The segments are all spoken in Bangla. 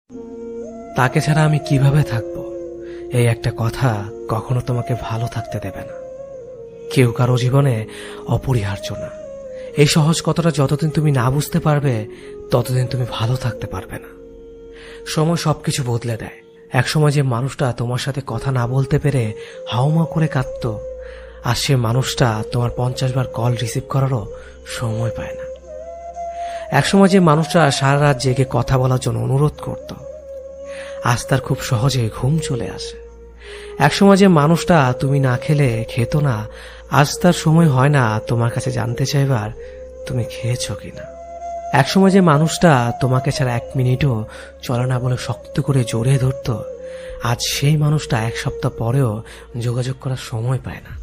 তাকে ছাড়া আমি কিভাবে থাকবো, এই একটা কথা কখনো তোমাকে ভালো থাকতে দেবে না। কেউ কারো জীবনে অপরিহার্য না। এই সহজ কথাটা যতদিন তুমি না বুঝতে পারবে ততদিন তুমি ভালো থাকতে পারবে না। সময় সবকিছু বদলে দেয়। একসময় যে মানুষটা তোমার সাথে কথা না বলতে পেরে হাউমাউ করে কাঁদত, আর সে মানুষটা তোমার 50 বার কল রিসিভ করারও সময় পায় না। একসময় যে মানুষটা সারা রাত জেগে কথা বলার জন্য অনুরোধ করত, আজ তার খুব সহজে ঘুম চলে আসে। একসময় যে মানুষটা তুমি না খেলে খেত না, আজ তার সময় হয় না তোমার কাছে জানতে চাইবার তুমি খেয়েছো কিনা। একসময় যে মানুষটা তোমাকে ছাড়া 1 মিনিটও চলে না বলে শক্ত করে জড়িয়ে ধরত, আজ সেই মানুষটা 1 সপ্তাহ পরেও যোগাযোগ করার সময় পায় না।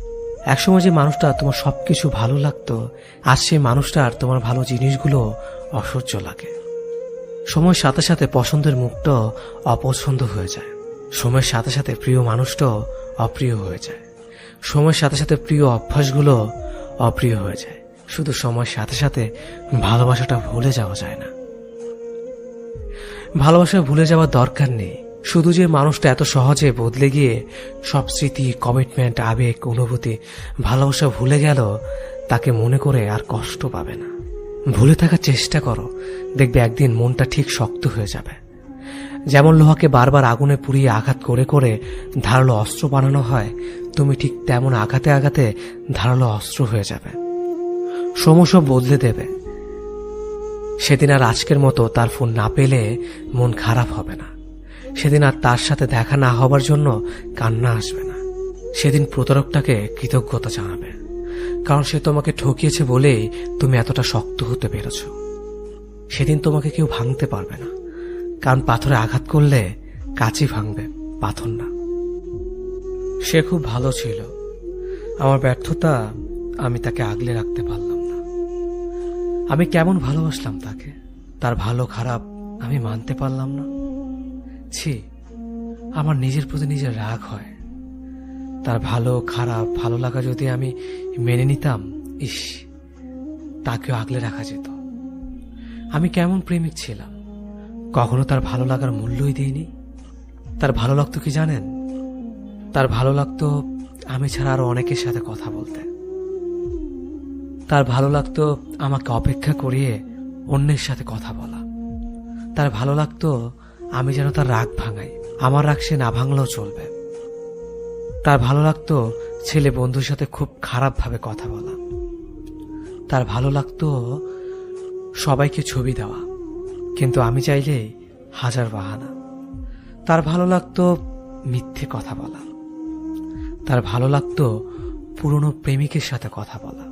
একসময় যে মানুষটা তোমার সবকিছু ভালো লাগতো, আজ সেই মানুষটার তোমার ভালো জিনিসগুলো অসহ্য লাগে। সময়ের সাথে সাথে পছন্দের মুখটাও অপছন্দ হয়ে যায়। সময়ের সাথে সাথে প্রিয় মানুষটাও অপ্রিয় হয়ে যায়। সময়ের সাথে সাথে প্রিয় অভ্যাসগুলো অপ্রিয় হয়ে যায়। শুধু সময়ের সাথে সাথে ভালোবাসাটা ভুলে যাওয়া যায় না। ভালোবাসা ভুলে যাওয়ার দরকার নেই। শুধু যে মানুষটা এত সহজে বদলে গিয়ে সব স্মৃতি, কমিটমেন্ট, আবেগ, অনুভূতি, ভালোবাসা ভুলে গেল, তাকে মনে করে আর কষ্ট পাবে না। ভুলে থাকার চেষ্টা করো, দেখবে একদিন মনটা ঠিক শক্ত হয়ে যাবে। যেমন লোহাকে বারবার আগুনে পুড়িয়ে আঘাত করে করে ধারালো অস্ত্র বানানো হয়, তুমি ঠিক তেমন আঘাতে আঘাতে ধারালো অস্ত্র হয়ে যাবে। সময় সব বদলে দেবে। সেদিন আর আজকের মতো তার ফোন না পেলে মন খারাপ হবে না। সেদিন আর তার সাথে দেখা না হবার জন্য কান্না আসবে না। সেদিন প্রতারকটাকে কৃতজ্ঞতা জানাবে, কারণ সে তোমাকে ঠকিয়েছে বলেই তুমি এতটা শক্ত হতে পেরেছ। সেদিন তোমাকে কেউ ভাঙতে পারবে না, কারণ পাথরে আঘাত করলে কাঁচি ভাঙবে, পাথর না। সে খুব ভালো ছিল। আমার ব্যর্থতা, আমি তাকে আগলে রাখতে পারলাম না। আমি কেমন ভালোবাসলাম তাকে, তার ভালো খারাপ আমি মানতে পারলাম না। ছি, আমার নিজের প্রতি নিজের রাগ হয়। তার ভালো খারাপ ভালো লাগা যদি আমি মেনে নিতাম, ইস, তাকেও আগলে রাখা যেত। আমি কেমন প্রেমিক ছিলাম, কখনো তার ভালো লাগার মূল্যই দিইনি। তার ভালো লাগতো কি জানেন? তার ভালো লাগতো আমি ছাড়া আরো অনেকের সাথে কথা বলতে। তার ভালো লাগতো আমাকে অপেক্ষা করিয়ে অন্যের সাথে কথা বলা। তার ভালো লাগতো আমি যেন তার রাগ ভাঙাই, আমার রাগ সে না ভাঙলেও চলবে। তার ভালো লাগতো ছেলে বন্ধুর সাথে খুব খারাপভাবে কথা বলা। তার ভালো লাগতো সবাইকে ছবি দেওয়া, কিন্তু আমি চাইলেই 1000 বাহানা। তার ভালো লাগতো মিথ্যে কথা বলা। তার ভালো লাগতো পুরনো প্রেমিকের সাথে কথা বলা।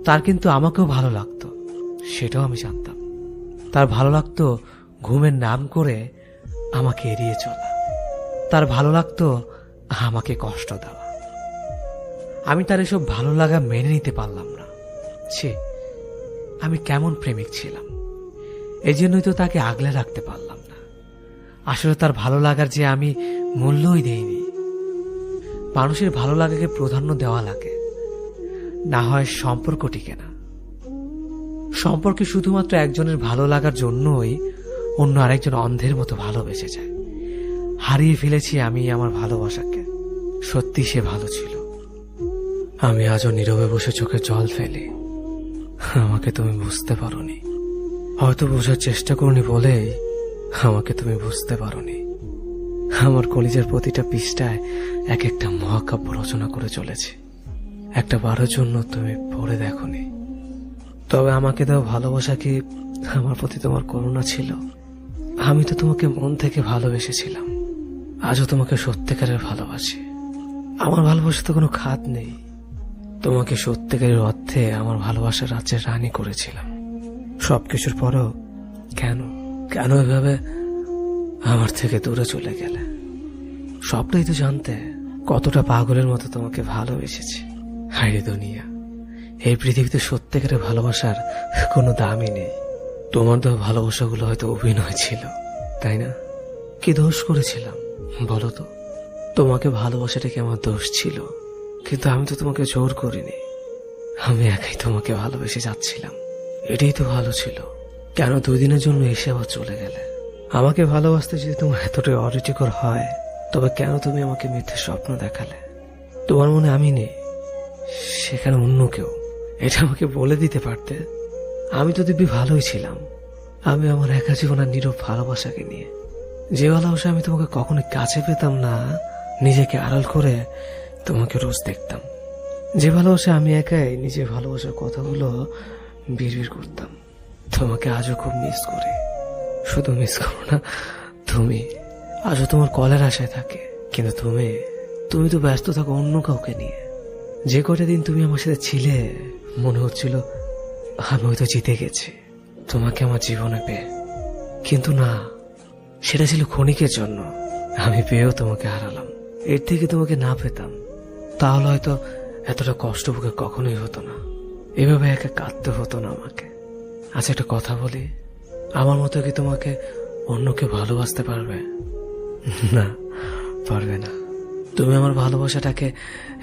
তার কিন্তু আমাকেও ভালো লাগতো, সেটাও আমি জানতাম। তার ভালো লাগতো ঘুমের নাম করে আমাকে এড়িয়ে চলা। তার ভালো লাগতো আমাকে কষ্ট দেওয়া। আমি তার এসব ভালো লাগা মেনে নিতে পারলাম না। ছি, আমি কেমন প্রেমিক ছিলাম। এই জন্যই তো তাকে আগলে রাখতে পারলাম না। আসলে তার ভালো লাগার যে আমি মূল্যই দেইনি। মানুষের ভালো লাগাকে প্রাধান্য দেওয়া লাগে, না হয় সম্পর্ক টিকে না। সম্পর্কে শুধুমাত্র একজনের ভালো লাগার জন্যই অন্য আরেকজন অন্ধের মতো ভালোবেসে যায়। হারিয়ে ফেলেছি আমি আমার ভালোবাসাকে। সত্যি সে ভালো ছিল। আমি আজও নীরবে বসে চোখে জল ফেলি। আমাকে তুমি বুঝতে পারোনি, হয়তো বোঝার চেষ্টা করনি বলেই আমাকে তুমি বুঝতে পারোনি। আমার কলিজার প্রতিটা পৃষ্ঠায় এক একটা মহাকাব্য রচনা করে চলেছে। একটা বারের জন্য তুমি পড়ে দেখোনি। তবে আমাকে দেওয়া ভালোবাসা কি আমার প্রতি তোমার করুণা ছিল? আমি তো তোমাকে মন থেকে ভালোবেসেছিলাম। আজও তোমাকে সত্যিকারের ভালোবাসি। আমার ভালোবাসা তো কোনো খাত নেই। তোমাকে সত্যিকারের অর্থে আমার ভালোবাসার রাজ্যের রানী করেছিলাম। সবকিছুর পরেও কেন কেন এভাবে আমার থেকে দূরে চলে গেলে? সবটাই তো জানতে কতটা পাগলের মতো তোমাকে ভালোবেসেছি। হায়রে দুনিয়া, এই পৃথিবীতে সত্যিকারের ভালোবাসার কোনো দামই নেই। তোমার দেওয়া ভালোবাসাগুলো হয়তো অভিনয় ছিল, তাই না? কি দোষ করেছিলাম বলো তো? তোমাকে ভালোবাসাটা কি আমার দোষ ছিল? কিন্তু আমি তো তোমাকে জোর করিনি। আমি একাই তোমাকে ভালোবেসে যাচ্ছিলাম। এটাই তো ভালো ছিল। কেন 2 দিনের জন্য এসে আবার চলে গেলে? আমাকে ভালোবাসতে যদি তোমার এতটাই অরুচিকর হয়, তবে কেন তুমি আমাকে মিথ্যে স্বপ্ন দেখালে? তোমার মনে আমি নেই, সেখানে অন্য কেউ। এটা আমাকে বলে দিতে পারতে। আমি তো দিব্যি ভালোই ছিলাম। আমি আমার একা জীবনের নীরব ভালোবাসাকে নিয়ে, যে ভালোবাসা আমি তোমাকে কখনো কাছে পেতাম না, নিজেকে আড়াল করে তোমাকে রোজ দেখতাম। যে ভালোবাসা আমি একাই নিজের ভালোবাসার কথাগুলো বিড়বিড় করতাম। তোমাকে আজও খুব মিস করি। শুধু মিস করো না, তুমি আজও তোমার কলের আশায় থাকে। কিন্তু তুমি তো ব্যস্ত থাকো অন্য কাউকে নিয়ে। যে কটা দিন তুমি আমার সাথে ছিলে, মনে হচ্ছিল আমি হয়তো জিতে গেছি তোমাকে আমার জীবনে পেয়ে। কিন্তু না, সেটা ছিল ক্ষণিকের জন্য। আমি পেয়েও তোমাকে হারালাম। এর থেকে তোমাকে না পেতাম, তাহলে হয়তো এতটা কষ্ট বুকে কখনোই হতো না। এভাবে একা কাঁদতে হতো না আমাকে। আচ্ছা, একটা কথা বলি, আমার মতো কি তোমাকে অন্য কেউ ভালোবাসতে পারবে? না, পারবে না। তুমি আমার ভালোবাসাটাকে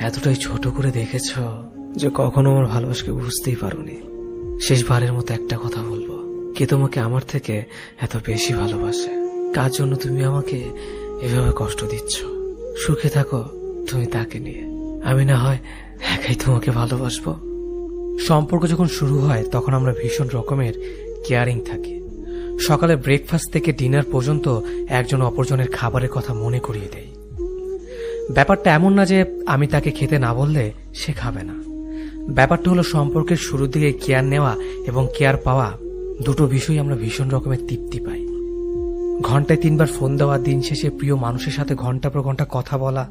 এতটাই ছোট করে দেখেছ যে কখনো আমার ভালোবাসাকে বুঝতেই পারোনি। শেষবারের মতো একটা কথা বলবো, কে তোমাকে আমার থেকে এত বেশি ভালোবাসে? কার জন্য তুমি আমাকে এভাবে কষ্ট দিচ্ছ? সুখে থাকো তুমি তাকে নিয়ে, আমি না হয় একাই তোমাকে ভালোবাসবো। সম্পর্ক যখন শুরু হয় তখন আমরা ভীষণ রকমের কেয়ারিং থাকি। সকালে ব্রেকফাস্ট থেকে ডিনার পর্যন্ত একজন অপরজনের খাবারের কথা মনে করিয়ে দেয়। ব্যাপারটা এমন না যে আমি তাকে খেতে না বললে সে খাবে না। ব্যাপারটা হলো সম্পর্কের শুরুর দিকে কেয়ার নেওয়া এবং কেয়ার পাওয়া, দুটো বিষয় আমরা ভীষণ রকমের তৃপ্তি পাই। ঘন্টায় 3 বার ফোন দেওয়া, দিন শেষে প্রিয় মানুষের সাথে ঘন্টা পর ঘন্টা কথা বলা,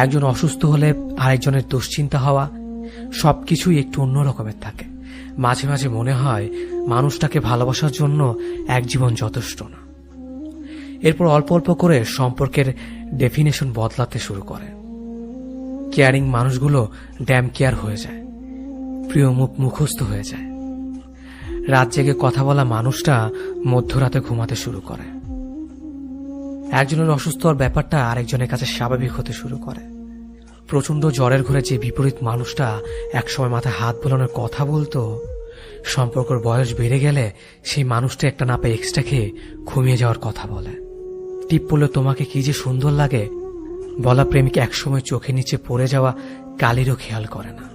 একজন অসুস্থ হলে আরেকজনের দুশ্চিন্তা হওয়া, সবকিছুই একটু অন্য রকমের থাকে। মাঝে মাঝে মনে হয় মানুষটাকে ভালোবাসার জন্য এক জীবন যথেষ্ট না। এরপর অল্প অল্প করে সম্পর্কের ডেফিনেশন বদলাতে শুরু করে। কেয়ারিং মানুষগুলো ড্যাম কেয়ার হয়ে যায়, প্রিয় মুখ মুখস্থ হয়ে যায়। রাত জেগে কথা বলা মানুষটা মধ্যরাতে ঘুমাতে শুরু করে। একজনের অসুস্থ হওয়ার ব্যাপারটা আরেকজনের কাছে স্বাভাবিক হতে শুরু করে। প্রচন্ড জ্বরের ঘরে যে বিপরীত মানুষটা একসময় মাথায় হাত বোলানোর কথা বলতো, সম্পর্কের বয়স বেড়ে গেলে সেই মানুষটা একটা না পেয়ে এক্সট্রা খেয়ে ঘুমিয়ে যাওয়ার কথা বলে। টিপ পড়লে তোমাকে কি যে সুন্দর লাগে বলা প্রেমিক একসময় চোখের নিচে পড়ে যাওয়া কালিরও খেয়াল করে না।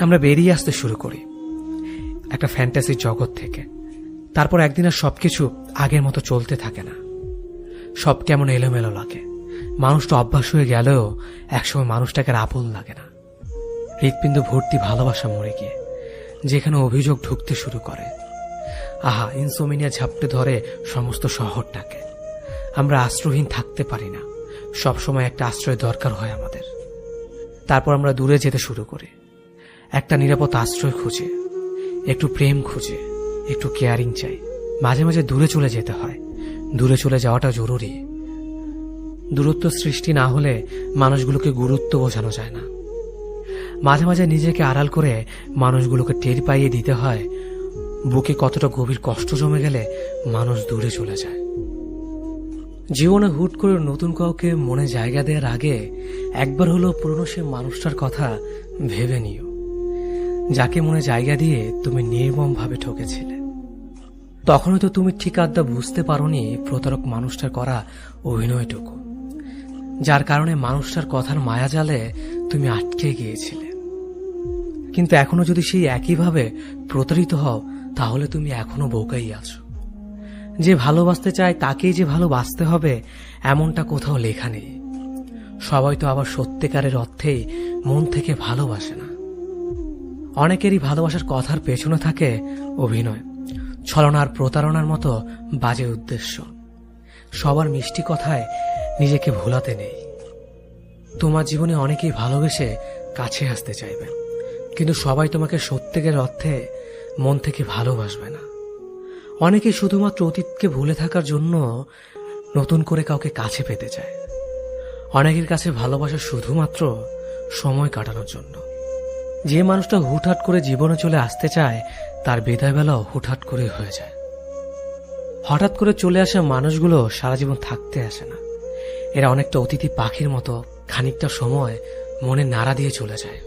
আমরা বেরিয়ে আসতে শুরু করি একটা ফ্যান্টাসির জগৎ থেকে। তারপর একদিন আর সবকিছু আগের মতো চলতে থাকে না। সব কেমন এলোমেলো লাগে। মানুষটা অভ্যাস হয়ে গেলেও একসময় মানুষটাকে আর আপন লাগে না। হৃৎপিণ্ড ভর্তি ভালোবাসা মরে গিয়ে যেখানে অভিযোগ ঢুকতে শুরু করে। আহা, ইনসোমিনিয়া ঝাপটে ধরে সমস্ত শহরটাকে। আমরা আশ্রয়হীন থাকতে পারি না, সবসময় একটা আশ্রয় দরকার হয় আমাদের। তারপর আমরা দূরে যেতে শুরু করি, একটা নিরাপদ আশ্রয় খুঁজে, একটু প্রেম খুঁজে, একটু কেয়ারিং চাই। মাঝে মাঝে দূরে চলে যেতে হয়। দূরে চলে যাওয়াটা জরুরি। দূরত্ব সৃষ্টি না হলে মানুষগুলোকে গুরুত্ব বোঝানো যায় না। মাঝে মাঝে নিজেকে আড়াল করে মানুষগুলোকে টের পাইয়ে দিতে হয় বুকে কতটা গভীর কষ্ট জমে গেলে মানুষ দূরে চলে যায়। জীবনে হুট করে নতুন কাউকে মনে জায়গা দেওয়ার আগে একবার হলো পুরনো সে মানুষটার কথা ভেবে নিও, যাকে মনে জায়গা দিয়ে তুমি নির্মমভাবে ঠকেছিলে। তখন হয়তো তুমি ঠিক আড্ডা বুঝতে পারোনি প্রতারক মানুষটার করা অভিনয়টুকু, যার কারণে মানুষটার কথার মায়াজালে তুমি আটকে গিয়েছিলে। কিন্তু এখনো যদি সেই একইভাবে প্রতারিত হও, তাহলে তুমি এখনো বোকাই আছো। যে ভালোবাসতে চায় তাকেই যে ভালোবাসতে হবে এমনটা কোথাও লেখা নেই। সবাই তো আবার সত্যিকারের অর্থেই মন থেকে ভালোবাসে না। অনেকেরই ভালোবাসার কথার পেছনে থাকে অভিনয়, ছলনার, প্রতারণার মতো বাজে উদ্দেশ্য। সবার মিষ্টি কথায় নিজেকে ভোলাতে নেই। তোমার জীবনে অনেকেই ভালোবেসে কাছে আসতে চাইবে, কিন্তু সবাই তোমাকে সত্যিকারের অর্থে মন থেকে ভালোবাসবে না। অনেকে শুধুমাত্র অতীতকে ভুলে থাকার জন্য নতুন করে কাউকে কাছে পেতে চায়। অনেকের কাছে ভালোবাসা শুধুমাত্র সময় কাটানোর জন্য। যে মানুষটা হুটহাট করে জীবনে চলে আসতে চায় তার বিদায় বেলাও হুটহাট করে হয়ে যায়। হঠাৎ করে চলে আসা মানুষগুলো সারা জীবন থাকতে আসে না। এরা অনেকটা অতিথি পাখির মতো, খানিকটা সময় মনে নাড়া দিয়ে চলে যায়।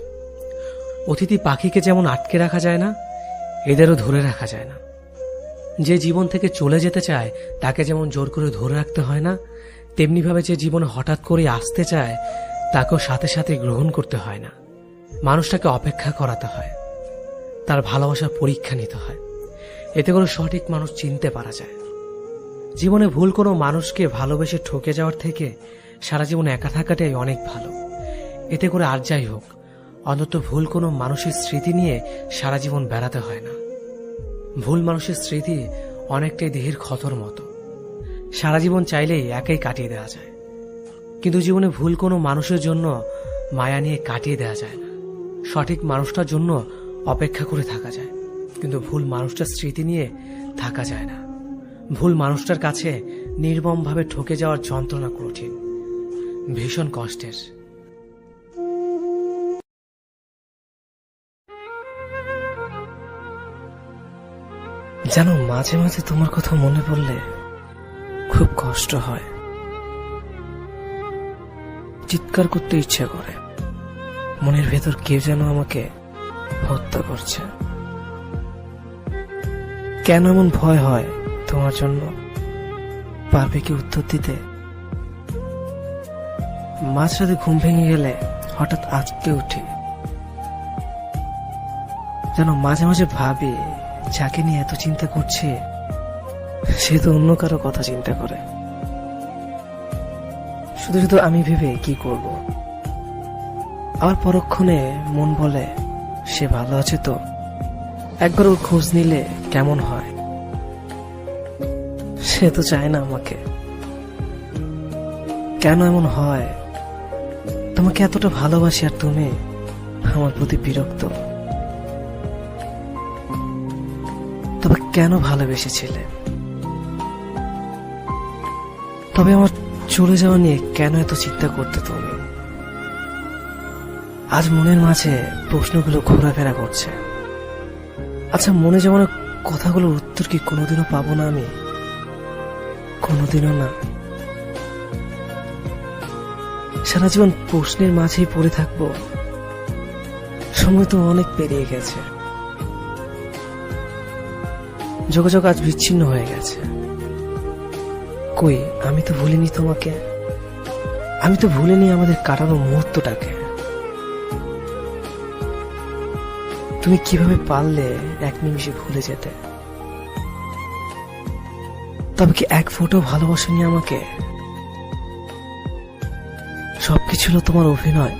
অতিথি পাখিকে যেমন আটকে রাখা যায় না, এদেরও ধরে রাখা যায় না। যে জীবন থেকে চলে যেতে চায় তাকে যেমন জোর করে ধরে রাখতে হয় না, তেমনিভাবে যে জীবনে হঠাৎ করে আসতে চায় তাকেও সাথে সাথে গ্রহণ করতে হয় না। মানুষটাকে অপেক্ষা করাতে হয়, তার ভালোবাসার পরীক্ষা নিতে হয়। এতে করে সঠিক মানুষ চিনতে পারা যায়। জীবনে ভুল কোনো মানুষকে ভালোবেসে ঠকে যাওয়ার থেকে সারা জীবন একা থাকাটাই অনেক ভালো। এতে করে আর যাই হোক, অন্তত ভুল কোনো মানুষের স্মৃতি নিয়ে সারা জীবন বেড়াতে হয় না। ভুল মানুষের স্মৃতি অনেকটাই দেহের ক্ষতর মতো, সারা জীবন চাইলেই একাই কাটিয়ে দেওয়া যায়। কিন্তু জীবনে ভুল কোনো মানুষের জন্য মায়া নিয়ে কাটিয়ে দেওয়া যায় না। সঠিক মানুষটার জন্য অপেক্ষা করে থাকা যায়, কিন্তু ভুল মানুষটার স্মৃতি নিয়ে থাকা যায় না। ভুল মানুষটার কাছে নির্মমভাবে ঠকে যাওয়ার যন্ত্রণা কঠিন, ভীষণ কষ্টের। জানো, মাঝে মাঝে তোমার কথা মনে পড়লে খুব কষ্ট হয়, চিৎকার করতে ইচ্ছে করে। মনের ভেতর কেউ যেন আমাকে হত্যা করছে। কেন এমন ভয় হয় তোমার জন্য? পারবে কি উত্তর দিতে? মাঝরাতে ঘুম ভেঙে গেলে হঠাৎ আজকে উঠি। যেন মাঝে মাঝে ভাবি, যাকে নিয়ে এত চিন্তা করছে সে তো অন্য কারো কথা চিন্তা করে। শুধু শুধু আমি ভেবে কি করব? আবার পরক্ষণে মন বলে, সে ভালো আছে তো, একবার ওর খোঁজ নিলে কেমন হয়। সে তো চায় না আমাকে। কেন এমন হয়? তোমাকে এতটা ভালোবাসি আর তুমি আমার প্রতি বিরক্ত। তবে কেন ভালোবেসেছিলে? তবে আমার চলে যাওয়া নিয়ে কেন এত চিন্তা করতে তুমি? আজ মনের মাঝে প্রশ্নগুলো ঘোরাফেরা করছে। আচ্ছা, মনে যেমন কথাগুলোর উত্তর কি কোনোদিনও পাবো না আমি? কোনোদিনও না। সারা জীবন প্রশ্নের মাঝেই পড়ে থাকবো। সময় তো অনেক পেরিয়ে গেছে, যোগাযোগ আজ বিচ্ছিন্ন হয়ে গেছে। কই, আমি তো ভুলিনি তোমাকে, আমি তো ভুলিনি আমাদের কাটানো মুহূর্তটাকে। তুমি কিভাবে পারলে এক নিমিষে ভুলে যেতে? তবে কি এক ফোঁটো ভালোবাসনি আমাকে? সবকিছু ছিল তোমার অভিনয়।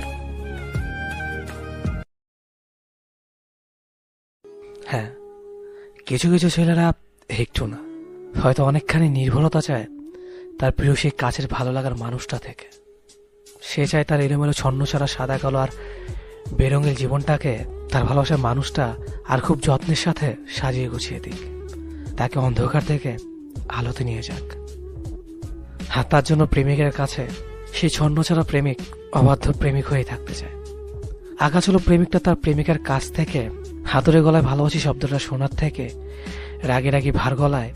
হ্যাঁ, কিছু কিছু ছেলেরা একটু না, হয়তো অনেকখানি নির্ভরতা চায় তার প্রিয় সেই কাছের ভালো লাগার মানুষটা থেকে। সে চায় তার এলোমেলো ছন্নছাড়া সাদা কালো আর বেরঙের জীবনটাকে তার ভালোবাসার মানুষটা আর খুব যত্নের সাথে সাজিয়ে গুছিয়ে দিক, তাকে অন্ধকার থেকে আলোতে নিয়ে যাক। আর তার জন্য প্রেমিকের কাছে সেই ছন্নছাড়া প্রেমিক অবাধ্য প্রেমিক হয়ে থাকতে চায়। আকাশ হলো প্রেমিকটা তার প্রেমিকার কাছ থেকে হাতুড়ে গলায় ভালোবাসি শব্দটা শোনার থেকে রাগে রাগি ভার গলায়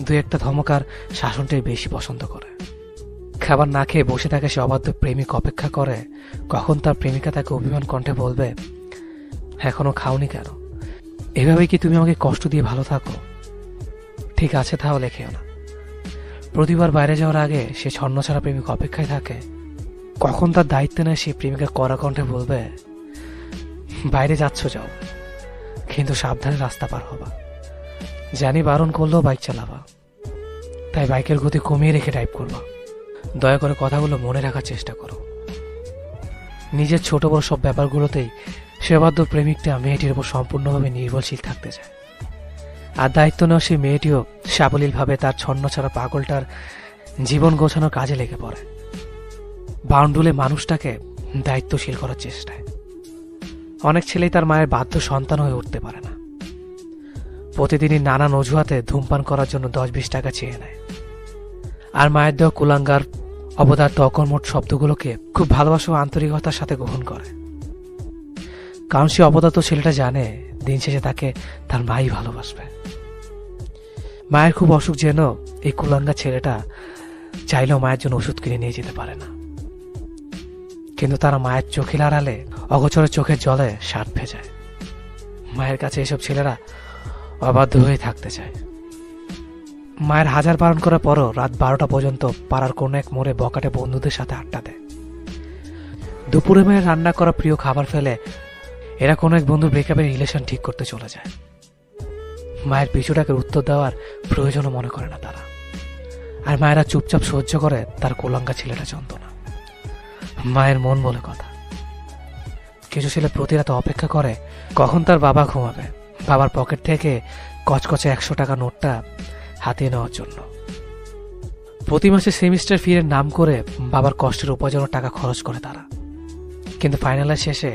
দু একটা ধমকার শাসনটাই বেশি পছন্দ করে। খাবার না খেয়ে বসে থাকে সে অবাধ্য প্রেমিক অপেক্ষা করে কখন তার প্রেমিকা তাকে অভিমান কণ্ঠে বলবে, এখনো খাওনি কেন? এভাবে কি তুমি আমাকে কষ্ট দিয়ে ভালো থাকো? ঠিক আছে, তাহলে খেও না। প্রতিবার বাইরে যাওয়ার আগে সে ছন্নছাড়া প্রেমিক অপেক্ষায় থাকে কখন তার দায়িত্ব নেয় সে প্রেমিকা কড়া কণ্ঠে বলবে, বাইরে যাচ্ছ যাও, কিন্তু সাবধানে রাস্তা পার হবা। জানি বারণ করলেও বাইক চালাবা, তাই বাইকের গতি কমিয়ে রেখে ড্রাইভ করবা। দয়া করে কথাগুলো মনে রাখার চেষ্টা করো। নিজের ছোট বড় সব ব্যাপারগুলোতেই সেবাধ্য প্রেমিকটা মেয়েটির উপর সম্পূর্ণভাবে নির্ভরশীল থাকতে চায়। আর দায়িত্ব নেওয়া সেই মেয়েটিও সাবলীলভাবে তার ছন্নছাড়া পাগলটার জীবন গোছানোর কাজে লেগে পড়ে, বাউন্ডুলে মানুষটাকে দায়িত্বশীল করার চেষ্টায়। অনেক ছেলেই তার মায়ের বাধ্য সন্তান হয়ে উঠতে পারে না। প্রতিদিনই নানান অজুহাতে ধূমপান করার জন্য 10-20 টাকা চেয়ে নেয়, আর মায়ের দেওয়া কুলাঙ্গার অবদার্থ অকর্মঠ শব্দগুলোকে খুব ভালোবাসা ও আন্তরিকতার সাথে গ্রহণ করে। কারণ সে অপদার্থ ছেলেটা জানে দিন শেষে তাকে তার মাই ভালোবাসবে। মায়ের খুব অসুখ যেন এই কুলাঙ্গা ছেলেটা চাইলেও মায়ের জন্য ওষুধ কিনে নিয়ে যেতে পারে না, কিন্তু তারা মায়ের চোখের আড়ালে অগোচরে চোখের জলে সাত ভেজায়। মায়ের কাছে এসব ছেলেরা অবাধ্য হয়ে থাকতে চায়। মায়ের হাজার বারণ করার পরও রাত 12টা পর্যন্ত পাড়ার কোনো এক মোড়ে বকাটে বন্ধুদের সাথে আড্ডা দেয়। দুপুরে মায়ের রান্না করা প্রিয় খাবার ফেলে এরা কোনো এক বন্ধুর ব্রেকআপের রিলেশন ঠিক করতে চলে যায়। মায়ের পিছুটাকে উত্তর দেওয়ার প্রয়োজনও মনে করে না তারা। আর মায়েরা চুপচাপ সহ্য করে তার কোলাঙ্গা ছেলেটা যন্ত্রণা। মায়ের মন বলে কথা। কিছু ছেলে প্রতি রাতে অপেক্ষা করে কখন তার বাবা ঘুমাবে, বাবার পকেট থেকে কচকচে 100 টাকা নোটটা হাতিয়ে নেওয়ার জন্য। প্রতি মাসে সেমিস্টার ফির নাম করে বাবার কষ্টের উপার্জনের টাকা খরচ করে তারা, কিন্তু ফাইনালের শেষে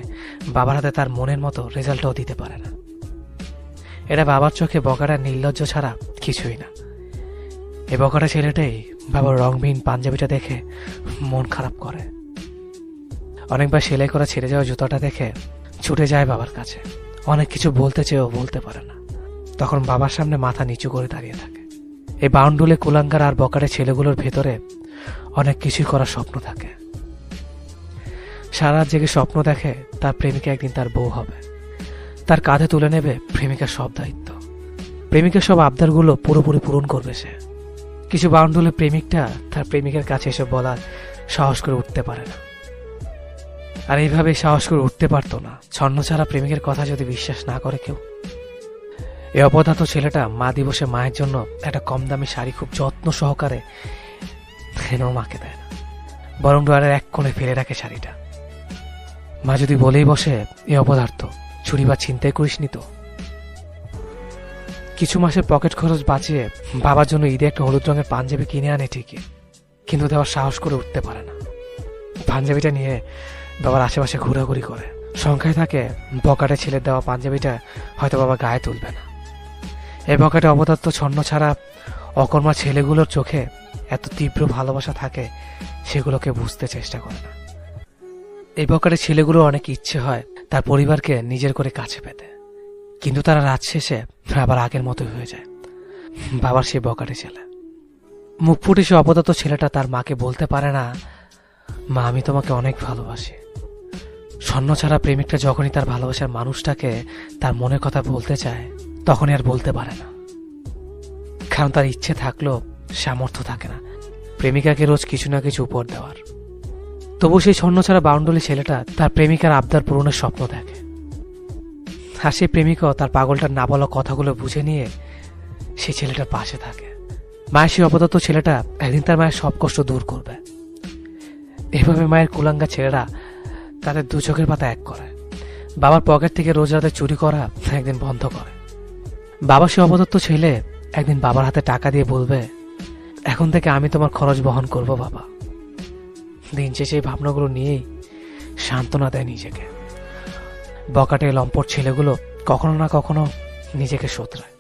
বাবার হাতে তার মনের মতো রেজাল্টও দিতে পারে না। এটা বাবার চোখে বকাটা নির্লজ্জ ছাড়া কিছুই না। এ বকাটা ছেলেটাই বাবার রংবিহীন পাঞ্জাবিটা দেখে মন খারাপ করে। অনেকবার সেলাই করা ছেড়ে যাওয়া জুতাটা দেখে ছুটে যায় বাবার কাছে। অনেক কিছু বলতে চেয়েও বলতে পারে না, তখন বাবার সামনে মাথা নিচু করে দাঁড়িয়ে থাকে। এই বাউন্ডুলে কুলাঙ্গার আর বকাটে ছেলেগুলোর ভেতরে অনেক কিছুই করার স্বপ্ন থাকে। সারা রাত জেগে স্বপ্ন দেখে তার প্রেমিকা একদিন তার বউ হবে, তার কাঁধে তুলে নেবে প্রেমিকার সব দায়িত্ব, প্রেমিকার সব আবদারগুলো পুরোপুরি পূরণ করবে সে। কিছু বাউন্ডুলে প্রেমিকটা তার প্রেমিকার কাছে এসে বলার সাহস করে উঠতে পারে না। আর এইভাবে সাহস করে উঠতে পারতো না ছন্ন ছাড়া প্রেমিকের কথা যদি বিশ্বাস না করে কেউ। এই অপদার্থ ছেলেটা মা দিবসে মায়ের জন্য একটা কম দামি শাড়ি খুব যত্ন সহকারে এনেও মাকে দেয় না, বরং ডোয়ারের এক কোণে ফেলে রাখে শাড়িটা। মা যদি বলেই বসে, এ অপদার্থ চুরি বা ছিনতাই করিসনি তো। কিছু মাসের পকেট খরচ বাঁচিয়ে বাবার জন্য ঈদে একটা হলুদ রঙের পাঞ্জাবি কিনে আনে ঠিকই, কিন্তু দেওয়ার সাহস করে উঠতে পারে না। পাঞ্জাবিটা নিয়ে বাবার আশেপাশে ঘোরাঘুরি করে। সংখ্যায় থাকে বকাটে ছেলের দেওয়া পাঞ্জাবিটা হয়তো বাবা গায়ে তুলবে না। এই বকাটে অপদার্থ ছন্ন ছাড়া অকর্মা ছেলেগুলোর চোখে এত তীব্র ভালোবাসা থাকে, সেগুলোকে বুঝতে চেষ্টা করে না। এই বকাটে ছেলেগুলো অনেক ইচ্ছে হয় তার পরিবারকে নিজের করে কাছে পেতে, কিন্তু তারা রাত শেষে আবার আগের মতো হয়ে যায়। বাবার সেই বকাটে ছেলে মুখ ফুটে সে অপদার্থ ছেলেটা তার মাকে বলতে পারে না, মা আমি তোমাকে অনেক ভালোবাসি। স্বর্ণ ছাড়া প্রেমিকটা যখনই তার ভালোবাসার মানুষটাকে তার মনের কথা বলতে চায়, তখনই আর বলতে পারে না, কারণ তার ইচ্ছে থাকলেও সামর্থ্য থাকে না প্রেমিকাকে রোজ কিছু না কিছু উপহার দেওয়ার। তবু সেই স্বর্ণ ছাড়া বাউন্ডুলি ছেলেটা তার প্রেমিকার আবদার পূরণের স্বপ্ন দেখে। আর সেই প্রেমিকাও তার পাগলটার না বলা কথাগুলো বুঝে নিয়ে সেই ছেলেটার পাশে থাকে। মায়ের সেই অপদার্থ ছেলেটা একদিন তার মায়ের সব কষ্ট দূর করবে। এভাবে মায়ের কুলাঙ্গা ছেলেরা তাদের দু চোখের পাতা এক করে। বাবার পকেট থেকে রোজ রাতে চুরি করা একদিন বন্ধ করে। বাবা সে অপদার্থ ছেলে একদিন বাবার হাতে টাকা দিয়ে বলবে, এখন থেকে আমি তোমার খরচ বহন করব বাবা। দিন শেষে এই ভাবনাগুলো নিয়েই সান্ত্বনা দেয় নিজেকে। বকাটে লম্পট ছেলেগুলো কখনো না কখনো নিজেকে শোধরায়,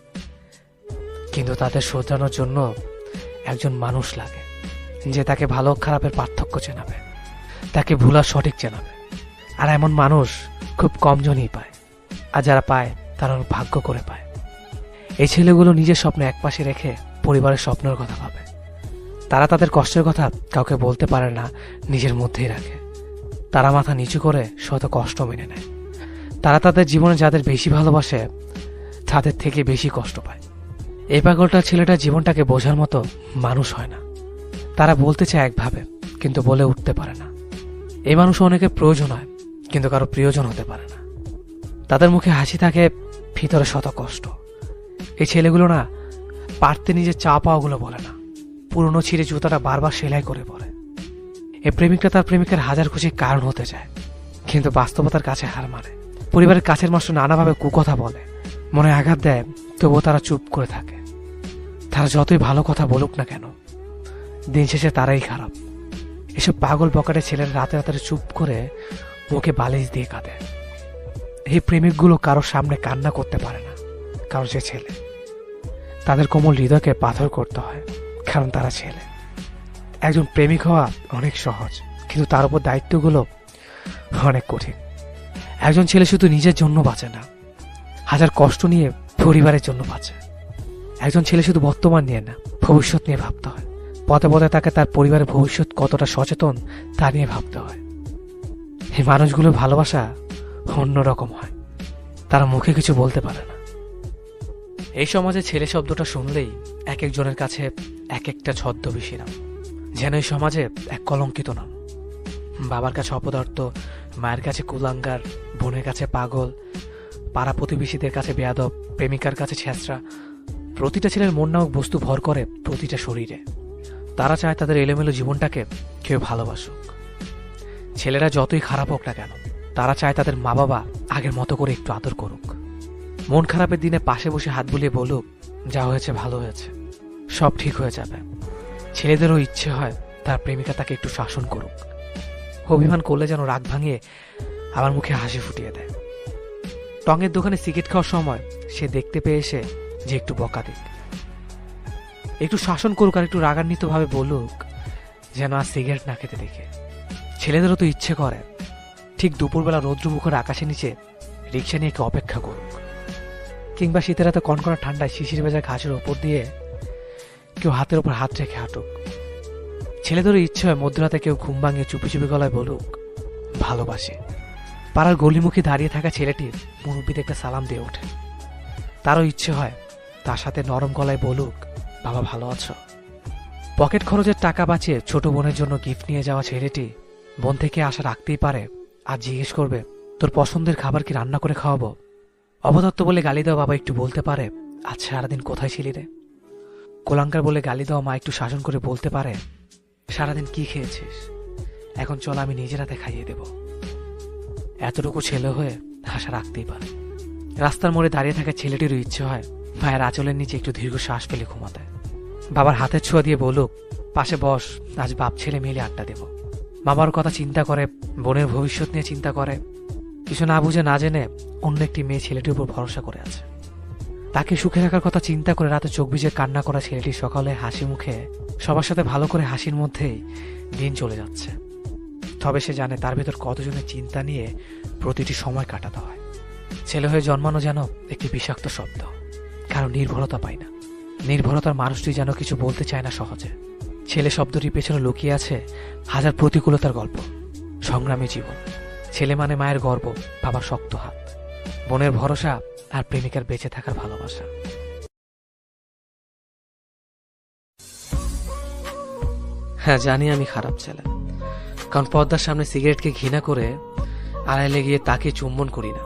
কিন্তু তাদের শোধরানোর জন্য একজন মানুষ লাগে, যে তাকে ভালো খারাপের পার্থক্য চেনাবে, তাকে ভুল আর সঠিক চেনাবে। আর এমন মানুষ খুব কম জনই পায়, আর যারা পায় তারা ভাগ্য করে পায়। এই ছেলেগুলো নিজের স্বপ্ন একপাশে রেখে পরিবারের স্বপ্নের কথা ভাবে। তারা তাদের কষ্টের কথা কাউকে বলতে পারে না, নিজের মধ্যেই রাখে। তারা মাথা নিচু করে শত কষ্ট মেনে নেয়। তারা তাদের জীবনে যাদের বেশি ভালোবাসে তাদের থেকে বেশি কষ্ট পায়। এই পাগলটা ছেলেটা জীবনটাকে বোঝার মতো মানুষ হয় না। তারা বলতে চায় একভাবে, কিন্তু বলে উঠতে পারে না। এই মানুষ অনেকের প্রয়োজন হয়, কিন্তু কারো প্রিয়জন হতে পারে না। তাদের মুখে হাসি থাকে, ভিতরে শত কষ্ট। এই ছেলেগুলো না পারতে নিজের চা পাওয়াগুলো বলে না, পুরনো ছিঁড়ে জুতাটা বারবার সেলাই করে পরে। এই প্রেমিকটা তার প্রেমিকের হাজার খুশির কারণ হতে চায়, কিন্তু বাস্তবতার কাছে হার মানে। পরিবারের কাছের মানুষ নানাভাবে কুকথা বলে, মনে আঘাত দেয়, তবুও তারা চুপ করে থাকে। তারা যতই ভালো কথা বলুক না কেন, দিন শেষে তারাই খারাপ। এসব পাগল বকাটে ছেলের রাতে রাতে চুপ করে মুখে বালিশ দিয়ে কাঁদে। এই প্রেমিকগুলো কারোর সামনে কান্না করতে পারে না, কারণ সে ছেলে। তাদের কোমল হৃদয়কে পাথর করতে হয়, কারণ তারা ছেলে। একজন প্রেমিক হওয়া অনেক সহজ, কিন্তু তার উপর দায়িত্বগুলো অনেক কঠিন। একজন ছেলে শুধু নিজের জন্য বাঁচে না, হাজার কষ্ট নিয়ে পরিবারের জন্য বাঁচে। একজন ছেলে শুধু বর্তমান নিয়ে না, ভবিষ্যৎ নিয়ে ভাবতে হয়। পথে পথে তাকে তার পরিবারের ভবিষ্যৎ কতটা সচেতন তা নিয়ে ভাবতে হয়। এই মানুষগুলোর ভালোবাসা অন্যরকম হয়, তারা মুখে কিছু বলতে পারে না, এই সমাজে ছেলে শব্দটা শুনলেই এক একজনের কাছে এক একটা ছদ্মবেশী নাম, যেন এই সমাজে এক কলঙ্কিত নাম। বাবার কাছে অপদার্থ, মায়ের কাছে কুলাঙ্গার, বোনের কাছে পাগল, পাড়া প্রতিবেশীদের কাছে বেয়াদব, প্রেমিকার কাছে ছেঁচড়া। প্রতিটা ছেলের মন নামক বস্তু ভর করে প্রতিটা শরীরে। তারা চায় তাদের এলোমেলো জীবনটাকে কেউ ভালোবাসুক। ছেলেরা যতই খারাপ হোক না কেন, তারা চায় তাদের মা বাবা আগের মতো করে একটু আদর করুক। মন খারাপের দিনে পাশে বসে হাত বুলিয়ে বলুক, যা হয়েছে ভালো হয়েছে, সব ঠিক হয়ে যাবে। ছেলেদেরও ইচ্ছে হয় তার প্রেমিকা তাকে একটু শাসন করুক। অভিমান করলে যেন রাগ ভাঙিয়ে আমার মুখে হাসি ফুটিয়ে দেয়। টঙের দোকানে সিগারেট খাওয়ার সময় সে দেখতে পেয়ে এসে যে একটু বকা দিক, একটু শাসন করুক, আর একটু রাগান্বিত ভাবে বলুক যেন আর সিগারেট না খেতে দেখে। ছেলেদেরও তো ইচ্ছে করে ঠিক দুপুরবেলা রৌদ্রমুখর আকাশের নিচে রিক্সা নিয়ে কেউ অপেক্ষা করুক, কিংবা শীতের রাতে কনকনা ঠান্ডায় শিশির ভেজা ঘাসের ওপর দিয়ে কেউ হাতের ওপর হাত রেখে হাঁটুক। ছেলেদেরও ইচ্ছে হয় মধ্যরাতে কেউ ঘুম ভাঙিয়ে চুপি চুপি গলায় বলুক ভালোবাসে। পাড়ার গলিমুখী দাঁড়িয়ে থাকা ছেলেটির মুরব্বিতে একটা সালাম দিয়ে ওঠে। তারও ইচ্ছে হয় তার সাথে নরম গলায় বলুক, বাবা ভালো আছো। পকেট খরচের টাকা বাঁচিয়ে ছোট বোনের জন্য গিফট নিয়ে যাওয়া ছেলেটি বোন থেকে আশা রাখতেই পারে আর জিজ্ঞেস করবে, তোর পছন্দের খাবার কি রান্না করে খাওয়াবো? অবদত্ত বলে গালি দেওয়া বাবা একটু বলতে পারে, আচ্ছা সারাদিন কোথায় ছিলি রে? কোলাঙ্কার বলে গালি দেওয়া মা একটু শাসন করে বলতে পারে, সারাদিন কি খেয়েছিস? এখন চল আমি নিজের হাতে খাইয়ে দেব। এতটুকু ছেলে হয়ে আশা রাখতেই পারে। রাস্তার মোড়ে দাঁড়িয়ে থাকা ছেলেটিরও ইচ্ছে হয় ভাইয়ের আঁচলের নিচে একটু দীর্ঘ শ্বাস ফেলে ঘুমাতে। বাবার হাতের ছোঁয়া দিয়ে বলুক, পাশে বস, আজ বাপ ছেলে মিলে আড্ডা দেব। বাবার কথা চিন্তা করে, বোনের ভবিষ্যৎ নিয়ে চিন্তা করে, কিছু না বুঝে না জেনে অন্য একটি মেয়ে ছেলেটির উপর ভরসা করে আছে। তাকে সুখে রাখার কথা চিন্তা করে রাতে চোখ ভিজে কান্না করা ছেলেটি সকালে হাসি মুখে সবার সাথে ভালো করে হাসির মধ্যেই দিন চলে যাচ্ছে। তবে সে জানে তার ভেতর কতজনের চিন্তা নিয়ে প্রতিটি সময় কাটাতে হয়। ছেলে হয়ে জন্মানো যেন একটি বিষাক্ত শব্দ, কারণ নির্ভরতা পায় না। নির্ভরতার মানুষটি যেন কিছু বলতে চায় না সহজে। ছেলে শব্দটির পেছনে লুকিয়ে আছে হাজার প্রতিকূলতার গল্প, সংগ্রামী জীবন। ছেলে মানে মায়ের গর্ব, বাবার শক্ত হাত, বোনের ভরসা আর প্রেমিকার বেঁচে থাকার ভালোবাসা। হ্যাঁ জানি আমি খারাপ ছেলে, কারণ পর্দার সামনে সিগারেটকে ঘৃণা করে আড়াইলে গিয়ে তাকে চুম্বন করি না।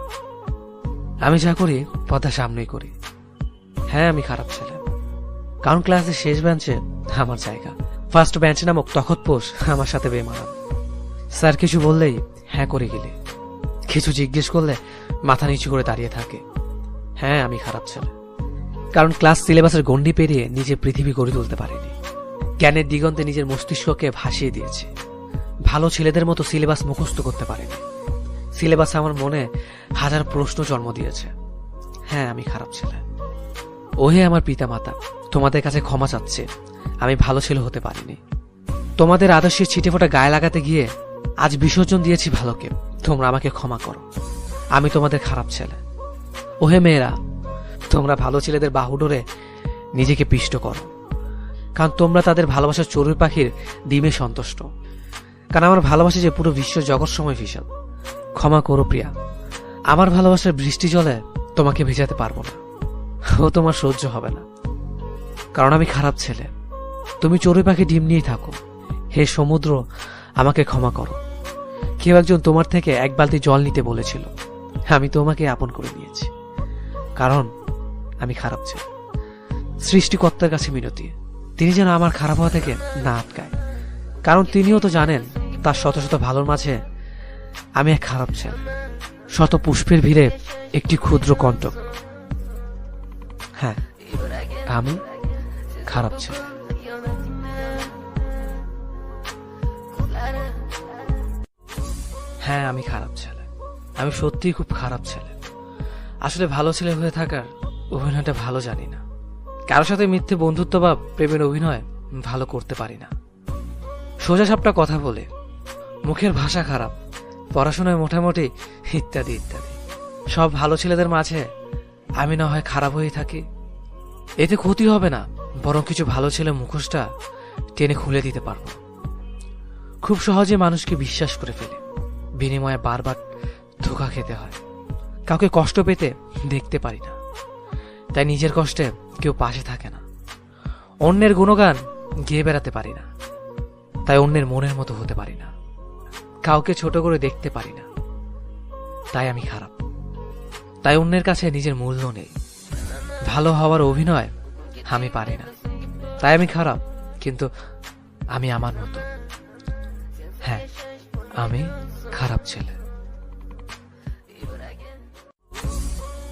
আমি যা করি পর্দার সামনেই করি। হ্যাঁ আমি খারাপ ছেলে, কারণ ক্লাসের শেষ বেঞ্চে আমার জায়গা। ফার্স্ট বেঞ্চে নামক তখতপোষ আমার সাথে বেমানান। স্যার কিছু বললেই হ্যাঁ করে গেলে, কিছু জিজ্ঞেস করলে মাথা নিচু করে দাঁড়িয়ে থাকে। হ্যাঁ আমি খারাপ ছেলে, কারণ ক্লাস সিলেবাসের গণ্ডি পেরিয়ে নিজের পৃথিবী গড়ে তুলতে পারিনি। জ্ঞানের দিগন্তে নিজের মস্তিষ্ককে ভাসিয়ে দিয়েছি। ভালো ছেলেদের মতো সিলেবাস মুখস্থ করতে পারিনি। সিলেবাস আমার মনে হাজার প্রশ্ন জন্ম দিয়েছে। হ্যাঁ আমি খারাপ ছেলে। ওহে আমার পিতা মাতা, তোমাদের কাছে ক্ষমা চাচ্ছে, আমি ভালো ছেলে হতে পারিনি। তোমাদের আদর্শের ছিটে ফোটা গায়ে লাগাতে গিয়ে আজ বিসর্জন দিয়েছি ভালোকে। তোমরা আমাকে ক্ষমা করো, আমি তোমাদের খারাপ ছেলে। ওহে মেয়েরা, তোমরা ভালো ছেলেদের বাহু ডোরে নিজেকে পিষ্ট করো, কারণ তোমরা তাদের ভালোবাসার চড়ুই পাখির ডিমে সন্তুষ্ট। কারণ আমার ভালোবাসা যে পুরো বিশ্ব জগৎ সময় বিশাল। ক্ষমা করো প্রিয়া, আমার ভালোবাসার বৃষ্টি জলে তোমাকে ভেজাতে পারবো না, ও তোমার সহ্য হবে না, কারণ আমি খারাপ ছেলে। তুমি চড়ুই পাখি ডিম নিয়েই থাকো। হে সমুদ্র, আমাকে ক্ষমা করো। কেউ একজন তোমার থেকে এক বালতি জল নিতে বলেছিল, আমি তোমাকে আপন করে নিয়েছি, কারণ আমি খারাপ ছেলে। সৃষ্টিকর্তার কাছে মিনতি, তিনি যেন আমার খারাপ হওয়া থেকে না আটকায়, কারণ তিনিও তো জানেন তার শত শত ভালোর মাঝে আমি এক খারাপ ছেলে, শত পুষ্পের ভিড়ে একটি ক্ষুদ্র কণ্টক। হ্যাঁ আমি খারাপ ছেলে। হ্যাঁ আমি খারাপ ছেলে, আমি সত্যিই খুব খারাপ ছেলে। আসলে ভালো ছেলে হয়ে থাকার অভিনয়টা ভালো জানি না। কারোর সাথে মিথ্যে বন্ধুত্ব বা প্রেমের অভিনয় ভালো করতে পারি না। সোজা সাপটা কথা বলে, মুখের ভাষা খারাপ, পড়াশোনায় মোটামুটি, ইত্যাদি ইত্যাদি। সব ভালো ছেলেদের মাঝে আমি না হয় খারাপ হয়ে থাকি, এতে ক্ষতি হবে না, বরং কিছু ভালো ছেলে মুখোশটা টেনে খুলে দিতে পারবো। খুব সহজে মানুষকে বিশ্বাস করে ফেলে, বিনিময়ে বারবার ধোঁকা খেতে হয়। কাউকে কষ্ট পেতে দেখতে পারি না, তাই নিজের কষ্টে কেউ পাশে থাকে না। অন্যের গুণগান গেয়ে বেড়াতে পারি না, তাই অন্যের মনের মতো হতে পারি না। কাউকে ছোট করে দেখতে পারি না, তাই আমি খারাপ। তাই অন্যের কাছে নিজের মূল্য নেই। ভালো হওয়ার অভিনয় আমি পারি না, তাই আমি খারাপ। কিন্তু আমি আমার মতো। হ্যাঁ, আমি খারাপ ছেলে।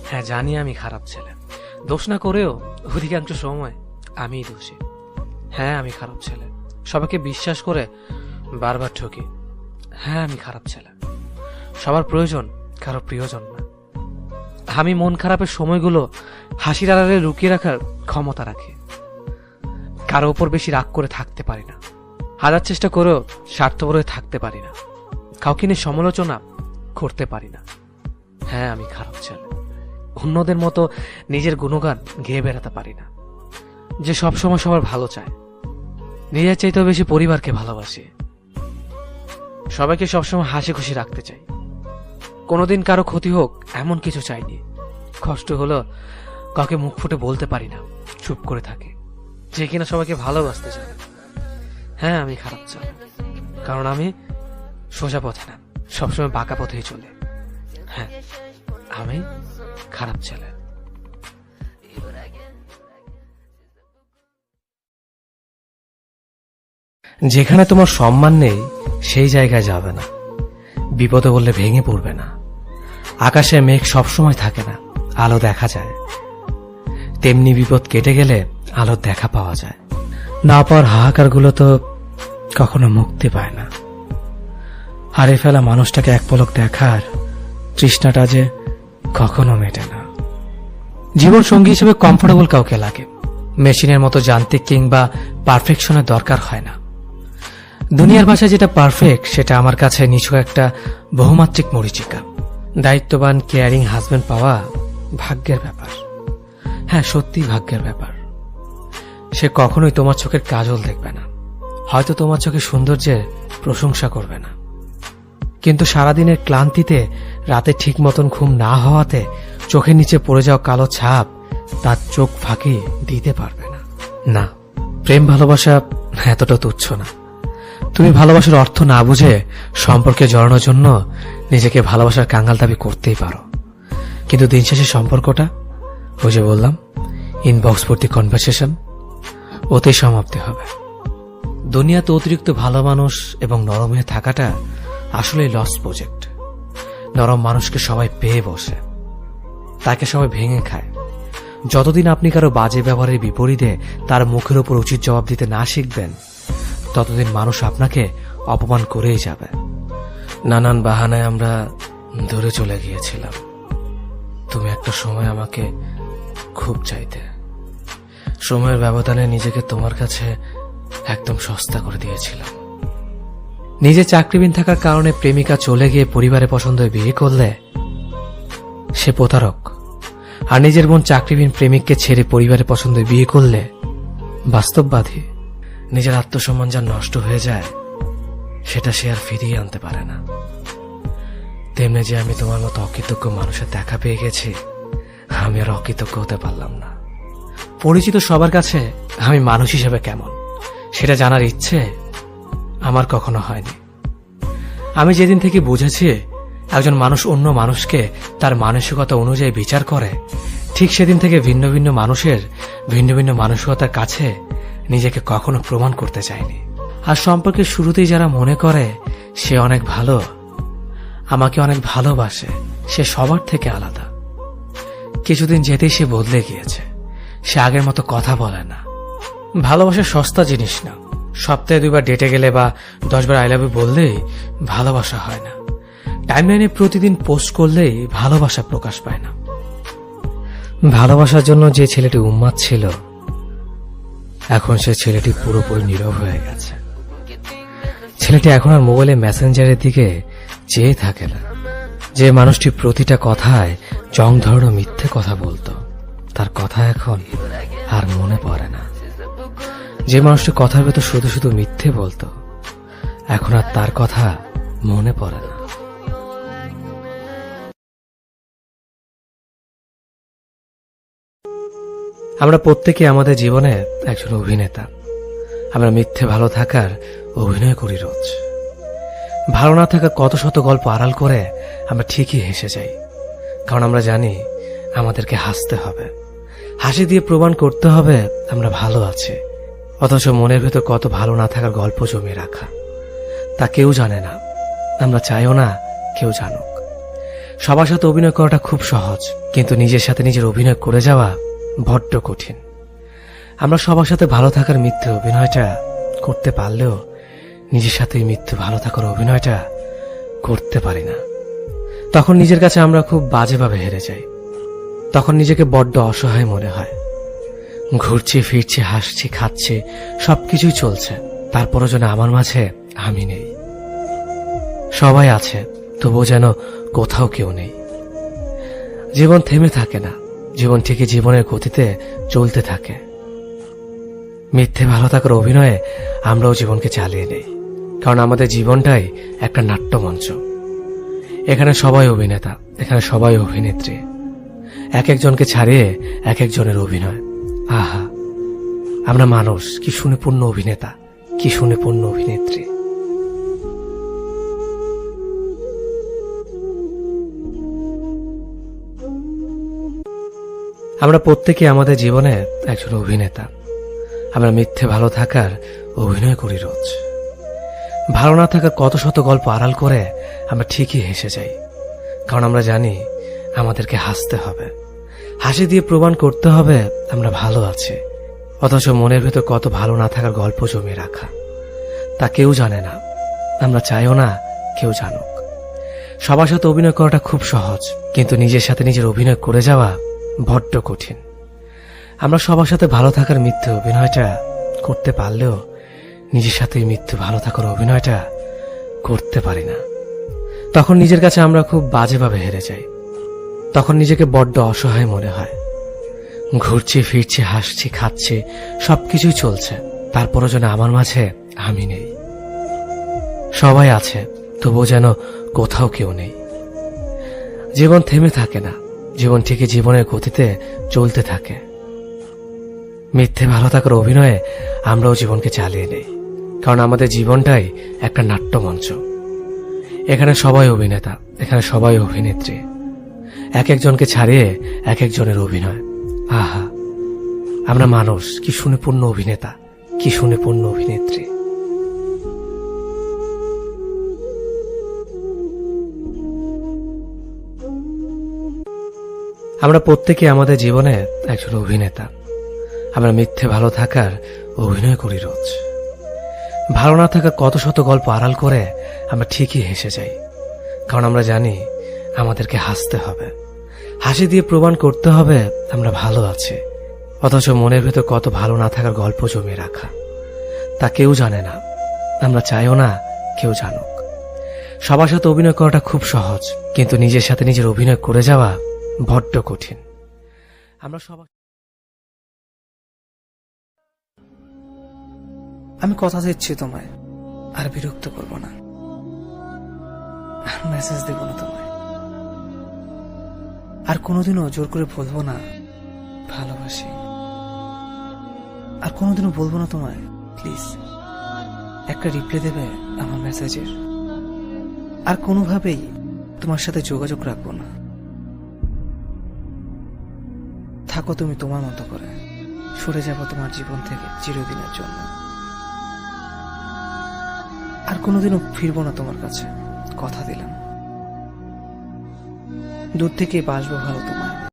হ্যাঁ, জানি আমি খারাপ ছেলে। দোষ না করেও অধিকাংশ সময় আমিই দোষী। হ্যাঁ, আমি খারাপ ছেলে। সবাইকে বিশ্বাস করে বারবার ঠকি। হ্যাঁ, আমি খারাপ ছেলে। সবার প্রয়োজন, কারো প্রিয়জন না। আমি মন খারাপের সময়গুলো হাসির আড়ালে লুকিয়ে রাখার ক্ষমতা রাখি। কারো ওপর বেশি রাগ করে থাকতে পারি না। হাজার চেষ্টা করেও স্বার্থপর হয়ে থাকতে পারি না। কাউকে নিয়ে সমালোচনা করতে পারি না। হ্যাঁ, আমি খারাপ ছেলে। অন্যদের মতো নিজের গুণগান গেয়ে বেড়াতে পারি না। যে সবসময় সবার ভালো চায়, নিজের চাইতেও বেশি পরিবারকে ভালোবাসি। সবাইকে সবসময় হাসি খুশি রাখতে চাই। কোনোদিন কারো ক্ষতি হোক এমন কিছু চাইনি। কষ্ট হলো কাউকে মুখ ফুটে বলতে পারি না, চুপ করে থাকি। যে কিনা সবাইকে ভালোবাসতে চায়। হ্যাঁ, আমি খারাপ ছেলে, কারণ আমি সোজা পথে না, সবসময় বাঁকা পথেই চলে। হ্যাঁ, আমি খারাপ ছেলে। যেখানে তোমার সম্মান নেই সেই জায়গায় যাবে না। বিপদে বললে ভেঙে পড়বে না। আকাশে মেঘ সবসময় থাকে না, আলো দেখা যায়। তেমনি বিপদ কেটে গেলে আলোর দেখা পাওয়া যায়। না পাওয়ার হাহাকারগুলো তো কখনো মুক্তি পায় না। হারিয়ে ফেলা মানুষটাকে এক পলক দেখার তৃষ্ণাটা যে কখনো মেটে না। জীবন সঙ্গী হিসেবে কমফোর্টেবল কাউকে লাগে। মেশিনের মতো যান্ত্রিক কিংবা পারফেকশনের দরকার হয় না। দুনিয়ার ভাষায় যেটা পারফেক্ট সেটা আমার কাছে নিছক একটা বহুমাত্রিক মরীচিকা। দায়িত্ববান কেয়ারিং হাজবেন্ড পাওয়া ভাগ্যের ব্যাপার। হ্যাঁ, সত্যি ভাগ্যের ব্যাপার। সে কখনোই তোমার চোখের কাজল দেখবে না, হয়তো তোমার চোখে সৌন্দর্যের প্রশংসা করবে না, কিন্তু সারাদিনের ক্লান্তিতে রাতে ঠিক মতন ঘুম না হওয়াতে চোখের নিচে পড়ে যাওয়া কালো ছাপ তার চোখ ফাঁকি দিতে পারবে না। না, প্রেম ভালোবাসা এতটা তুচ্ছ না। তুমি ভালোবাসার অর্থ না বুঝে সম্পর্কে জড়ানোর জন্য নিজেকে ভালোবাসার কাঙ্গাল দাবি করতেই পারো, কিন্তু দিন শেষে সম্পর্কটা, ওই যে বললাম, ইনবক্স ভর্তি কনভারসেশন, ওতেই সমাপ্তি হবে। দুনিয়াতে অতিরিক্ত ভালো মানুষ এবং নরম হয়ে থাকাটা আসলে লস প্রজেক্ট। নরম মানুষকে সবাই পেয়ে বসে, তাকে সবাই ভেঙে খায়। যতদিন আপনি কারো বাজে ব্যবহারের বিপরীতে তার মুখের উপর উচিত জবাব দিতে না শিখবেন, ততদিন মানুষ আপনাকে অপমান করেই যাবে। নানান বাহানায় আমরা দূরে চলে গিয়েছিলাম। তুমি একটা সময় আমাকে খুব চাইতে। সময়ের ব্যবধানে নিজেকে তোমার কাছে একদম সস্তা করে দিয়েছিলাম। নিজে চাকরিবিহীন থাকার কারণে প্রেমিকা চলে গিয়ে পরিবারের পছন্দে বিয়ে করলে সে প্রতারক, আর নিজের বোন চাকরিবিহীন প্রেমিককে ছেড়ে পরিবারের পছন্দে বিয়ে করলে বাস্তববাদী। নিজের আত্মসম্মান যা নষ্ট হয়ে যায় সেটা সে আর ফিরিয়ে আনতে পারে না। তেমনি যে আমি তোমার মতো অকৃতজ্ঞ মানুষের দেখা পেয়ে গেছি, আমি আর অকৃতজ্ঞ হতে পারলাম না। পরিচিত সবার কাছে আমি মানুষ হিসেবে কেমন সেটা জানার ইচ্ছে আমার কখনো হয়নি। আমি যেদিন থেকে বুঝেছি একজন মানুষ অন্য মানুষকে তার মানসিকতা অনুযায়ী বিচার করে, ঠিক সেদিন থেকে ভিন্ন ভিন্ন মানুষের ভিন্ন ভিন্ন মানসিকতার কাছে নিজেকে কখনো প্রমাণ করতে চাইনি। আর সম্পর্কের শুরুতেই যারা মনে করে সে অনেক ভালো, আমাকে অনেক ভালোবাসে, সে সবার থেকে আলাদা, কিছুদিন যেতেই সে বদলে গিয়েছে। সে আগের মতো কথা বলে না। ভালোবাসা সস্তা জিনিস না। সপ্তাহে 2 বার ডেটে গেলে বা 10 বার আই লাভ ইউ বললেই ভালোবাসা হয় না। টাইমলাইনে প্রতিদিন পোস্ট করলেই ভালোবাসা প্রকাশ পায় না। ভালোবাসার জন্য যে ছেলেটি উন্মাদ ছিল, এখন সে ছেলেটি পুরোপুরি নীরব হয়ে গেছে। ছেলেটি এখন আর মোবাইলে মেসেঞ্জারের দিকে চেয়ে থাকে না। যে মানুষটি প্রতিটা কথায় জং ধরানো মিথ্যে কথা বলতো, তার কথা এখন আর মনে পড়ে না। যে মানুষটি কথার ভেতর শুধু শুধু মিথ্যে বলতো, এখন আর তার কথা মনে পড়ে না। আমরা প্রত্যেকে আমাদের জীবনে একজন অভিনেতা। আমরা মিথ্যে ভালো থাকার অভিনয় করি রোজ। ভালো না থাকা কত শত গল্প আড়াল করে আমরা ঠিকই হেসে যাই, কারণ আমরা জানি আমাদেরকে হাসতে হবে, হাসি দিয়ে প্রমাণ করতে হবে আমরা ভালো আছি। অথচ মনের ভেতর কত ভালো না থাকার গল্প জমিয়ে রাখা, তা কেউ জানে না, আমরা চাইও না কেউ জানুক। সবার সাথে অভিনয় করাটা খুব সহজ, কিন্তু নিজের সাথে নিজের অভিনয় করে যাওয়া বড্ড কঠিন। আমরা সবার সাথে ভালো থাকার মিথ্যে অভিনয়টা করতে পারলেও নিজের সাথে মিথ্যে ভালো থাকার অভিনয়টা করতে পারি না। তখন নিজের কাছে আমরা খুব বাজেভাবে হেরে যাই। তখন নিজেকে বড্ড অসহায় মনে হয়। ঘুরছি ফিরছি, হাসছি খাচ্ছি, সবকিছুই চলছে, তারপরও যেন আমার মাঝে আমি নেই। সবাই আছে, তবুও যেন কোথাও কেউ নেই। জীবন থেমে থাকে না, জীবন ঠিকই জীবনের গতিতে চলতে থাকে। মিথ্যে ভালো থাকার অভিনয়ে আমরাও জীবনকে চালিয়ে নেই, কারণ আমাদের জীবনটাই একটা নাট্যমঞ্চ। এখানে সবাই অভিনেতা, এখানে সবাই অভিনেত্রী। এক একজনকে ছাড়িয়ে এক একজনের অভিনয়। আহা, আমরা মানুষ, কি সুনিপুণ অভিনেতা, কি সুনিপুণ অভিনেত্রী। আমরা প্রত্যেকে আমাদের জীবনে একজন অভিনেতা। আমরা মিথ্যে ভালো থাকার অভিনয় করি রোজ। ভালো না থাকার কত শত গল্প আড়াল করে আমরা ঠিকই হেসে যাই, কারণ আমরা জানি আমাদেরকে হাসতে হবে, হাসি দিয়ে প্রমাণ করতে হবে আমরা ভালো আছি। অথচ মনের ভেতর কত ভালো না থাকার গল্প জমিয়ে রাখা, তা কেউ জানে না, আমরা চাইও না কেউ জানুক। সবার সাথে অভিনয় করাটা খুব সহজ, কিন্তু নিজের সাথে নিজের অভিনয় করে যাওয়া বড্ড কঠিন। আমরা সবার সাথে ভালো থাকার মিথ্যে অভিনয়টা করতে পারলেও নিজের সাথে মিথ্যে ভালো থাকার অভিনয়টা করতে পারি না। তখন নিজের কাছে আমরা খুব বাজেভাবে হেরে যাই। তখন নিজেকে বড্ড অসহায় মনে হয়। ঘুরছি ফিরছি, হাসছি খাচ্ছি, সবকিছুই চলছে, তারপরও যেন আমার মাঝে আমি নেই। সবাই আছে, তবুও যেন কোথাও কেউ নেই। জীবন থেমে থাকে না, জীবন ঠিকই জীবনের গতিতে চলতে থাকে। মিথ্যে ভালো থাকার অভিনয়ে আমরাও জীবনকে চালিয়ে নেই, কারণ আমাদের জীবনটাই একটা নাট্যমঞ্চ। এখানে সবাই অভিনেতা, এখানে সবাই অভিনেত্রী। এক একজনকে ছাড়িয়ে এক একজনের অভিনয়। আহা, আমরা মানুষ, কি সুনিপুণ অভিনেতা, কি সুনিপুণ অভিনেত্রী। আমরা প্রত্যেকে আমাদের জীবনে একজন অভিনেতা। আমরা মিথ্যে ভালো থাকার অভিনয় করি রোজ। ভালো না থাকার কত শত গল্প আড়াল করে আমরা ঠিকই হেসে যাই, কারণ আমরা জানি আমাদেরকে হাসতে হবে, হাসি দিয়ে প্রমাণ করতে হবে আমরা ভালো আছি। অথচ মনের ভেতর কত ভালো না থাকার গল্প জমিয়ে রাখা, তা কেউ জানে না, আমরা চাইও না কেউ জানুক। সবার সাথে অভিনয় করাটা খুব সহজ, কিন্তু নিজের সাথে নিজের অভিনয় করে যাওয়া বড্ড কঠিন। আমরা সবাই আমি কথা দিচ্ছি তোমায়, আর বিরক্ত করব না, আর মেসেজ দেব না তোমায়, আর কোনোদিনও জোর করে বলবো না ভালোবাসি, আর কোনোদিনও বলবো না তোমায় প্লিজ একটা রিপ্লাই দেবে আমার মেসেজের, আর কোনোভাবেই তোমার সাথে যোগাযোগ রাখবো না। থাকো তুমি তোমার মতো করে, সরে যাবো তোমার জীবন থেকে চিরদিনের জন্য, আর কোনোদিনও ফিরবো না তোমার কাছে, কথা দিলাম। দূর থেকে বাসবো ভালো তোমার।